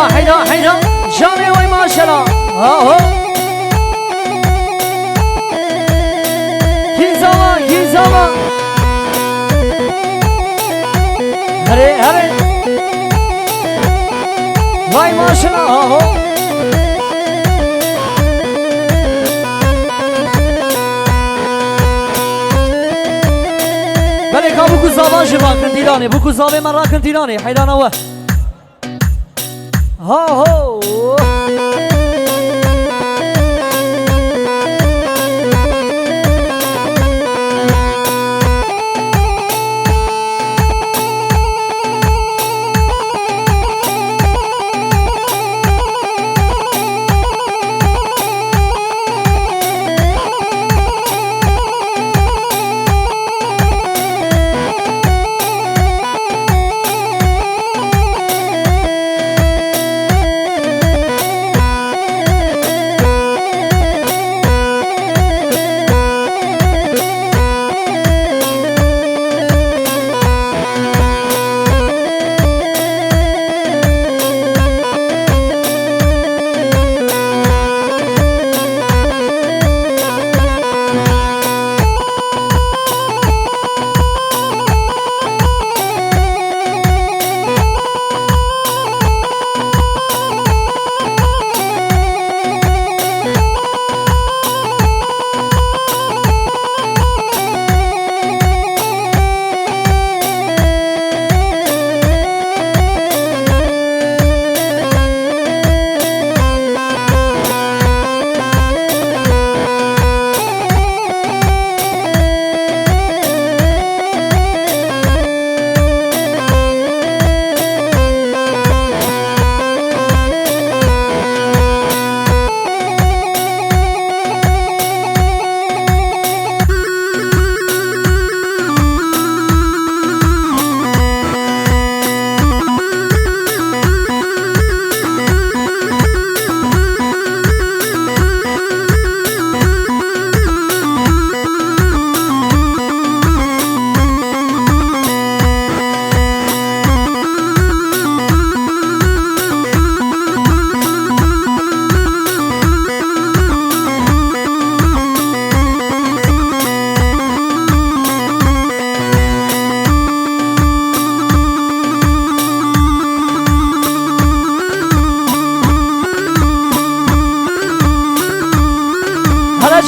حيدا جاني وي ما شاء الله هو كيزاما هري وي ما شاء الله هو بله که بکو زابان جبا کندیرانه بکو زابه من را کندیرانه حیدانه و هو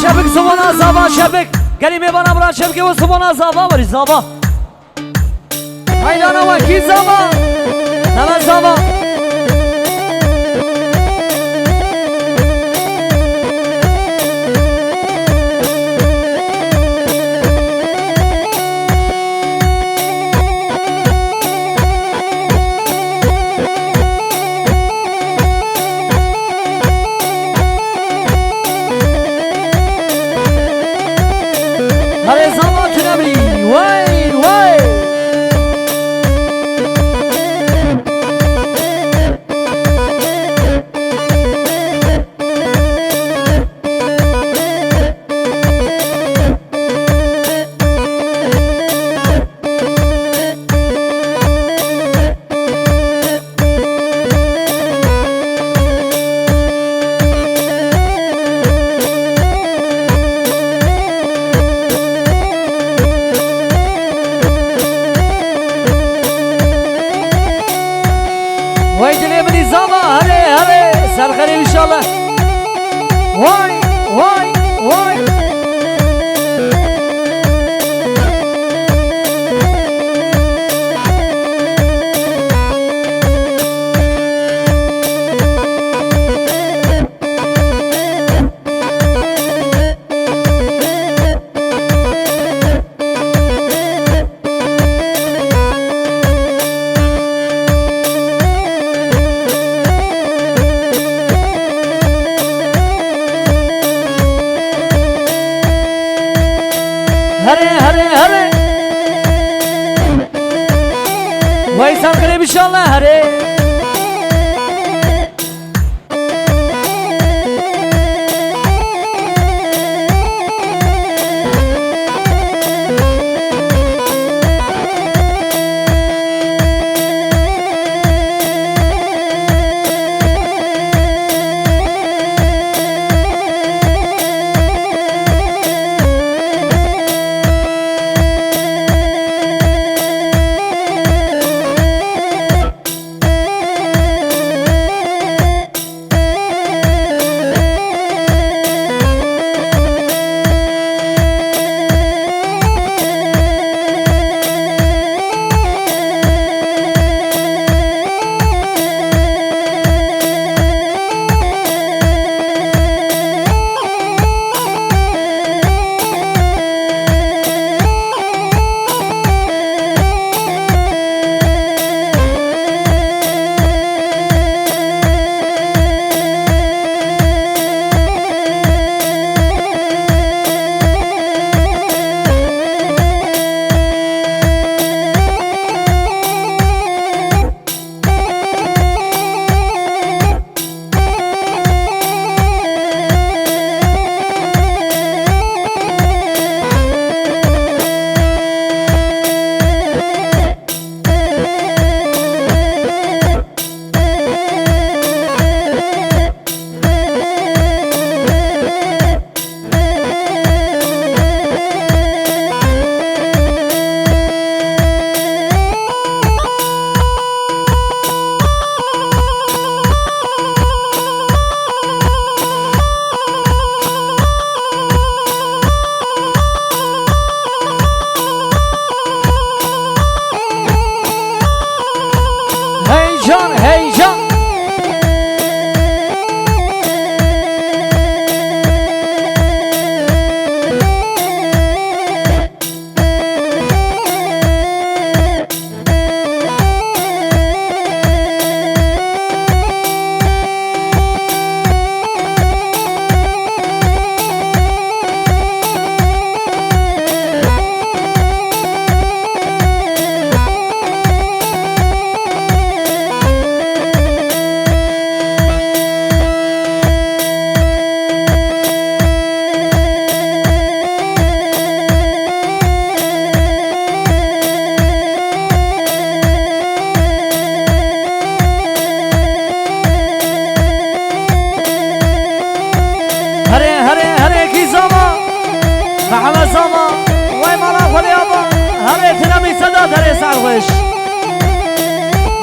شبك سبحان زابا شبك كلمة بنا برا شبك وسبحان زابا وري زابا هاي أنا وكي زابا نلا زابا سرخري ان شاء الله واي واي واي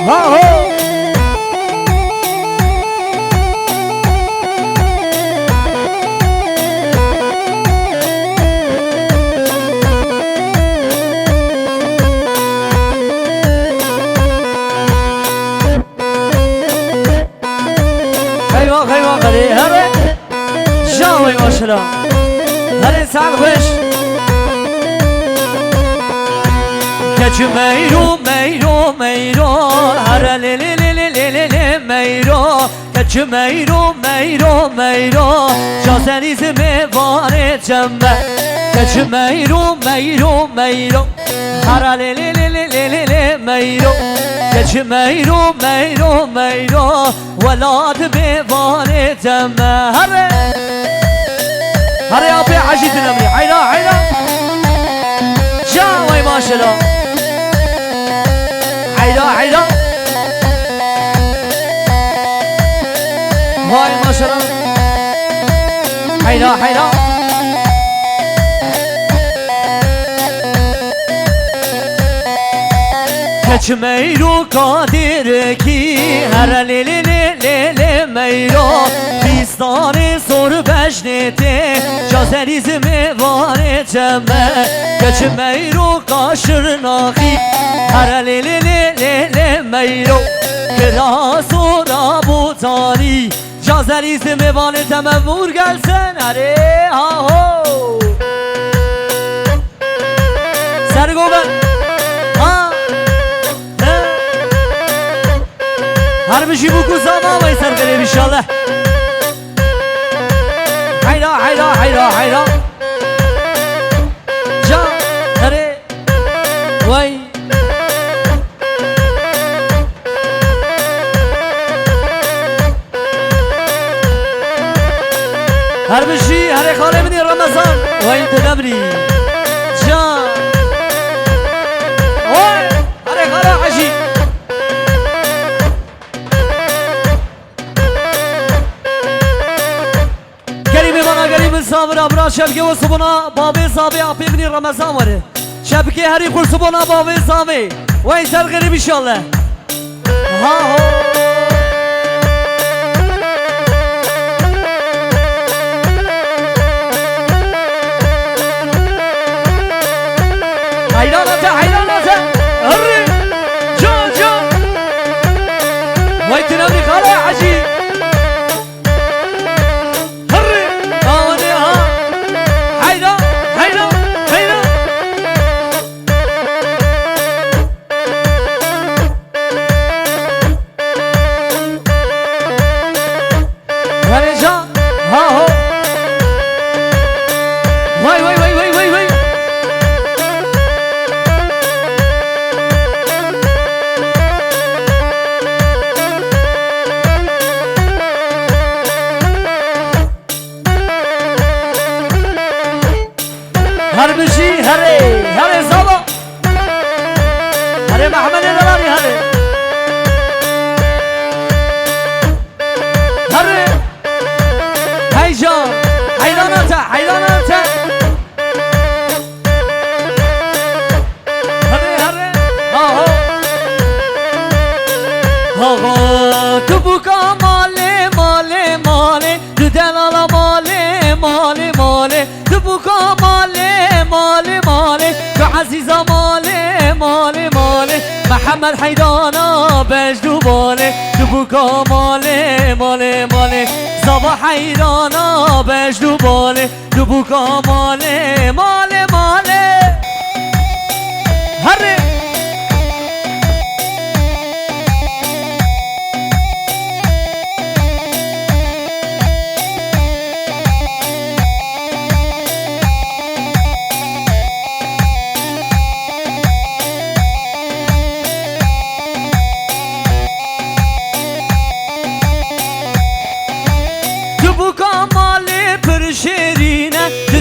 ها هو خيوة قلي هري جاوي وشلا هري سعد خوش كتش ميرو ميرو ميرو هري لي لي لي لي لي لي ميرو كتش ميرو ميرو ميرو جازني زمي واري جنبه كتش ميرو ميرو ميرو هري لي لي لي لي لي لي ميرو كتش ميرو ميرو ميرو ولاد بيواني تمه هري هري أبي عجيت الأمري حيلا حيلا جاوي ما شاء الله حيلا حيلا هاي ما شاء الله حيلا حيلا كتش ميرو قادر كي هر لي لي لي لي ميرو بيستاني صور بجنتي جازني زمي واري جمع كتش ميرو قاشر ناخي هر لي لي لي لي ميرو كلا صور ابو تاني جازني زمي واري جمع مور گلسن هري ها هو سرگو بن هر بشی بکو زمان وی سر قریب انشالله حیلا حیلا حیلا حیلا جا هره وی هر بشی هره خاله منی رمضان وی تدبری جا وی هره خاله عجیب قريب صابر ابرا شبكه وصبنا بابي صابي ابيبني رمضان وره شبكه هري كل صبنا بابي صابي وين سر غريب ان شاء الله ها هو حيرانته حيرانته هري جو جو وين تنامي خاله عجيب هر بشي هري هري صبا هري محمد الغالي هري هري هيجان حيرانته حيرانته هري هري ها هو تبوكا مالي مالي مالي دلالا مالي مالي مالي تبوكا مالي مالي مالي عزيزة مالي مالي مالي محمد حيدانا بجدو بالي تبوكا مالي مالي مالي صبا حيدانا بجدو بالي تبوكا مالي مالي مالي هري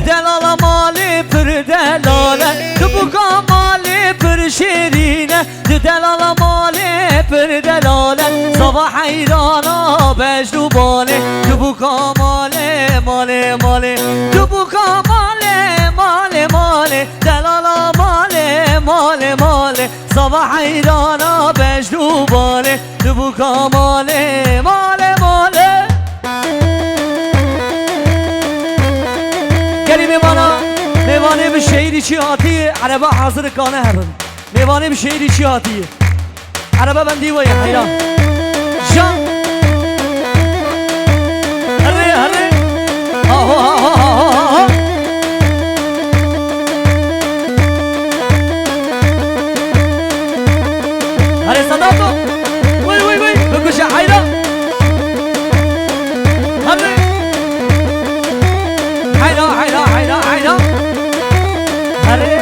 دلالا مالی پر دلاله تبوکا مالی پر شیرینه دلالا مالی پر دلاله صبا حیرانا بجدو باله تبوکا مالی مالی مالی تبوکا مالی مالی مالی دلالا مالی ماله ماله صباح حیرانا بجدو باله دبو کاماله ماله ماله گری میوانه به شیری چی هاتیه عربا حاضر کانه هرن میوانه به شیری چی هاتیه عربا بندی وی حیران جان هره هره آه آه آه آه هره صداتو وی وی وی بگوش حیران هره حیران حیران حیران حیران هره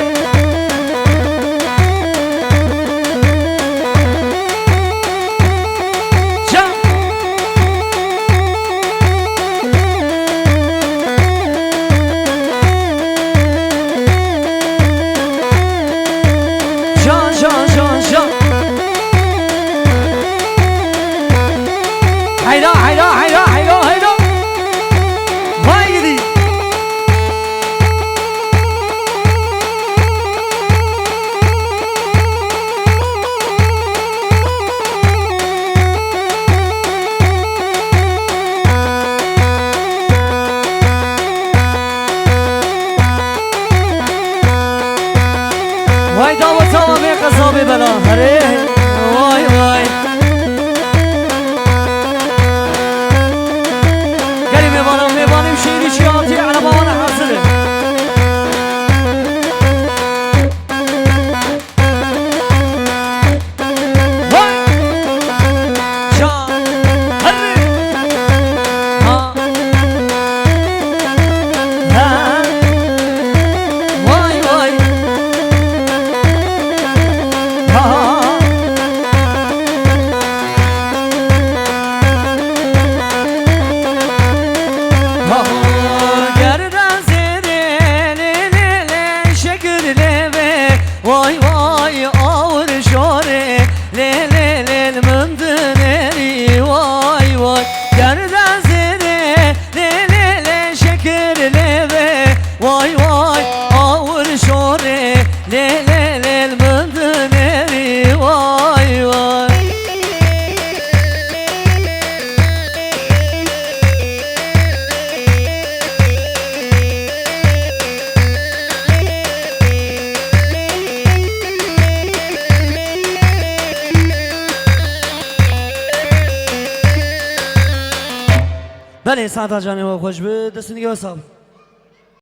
وای داوود تمامی قصابی بلا هره وای وای گری میبانیم شیری چیاتی علمان حاضره وای جان هره ها ها وای وای وای وای آور شوره لی لی لی مندنری وای وای گردن زده لی لی لی شکر لیوه وای وای آور شوره لی لی لی مندنری وای وای بله ساعت جانب خوش به دست دیگه حساب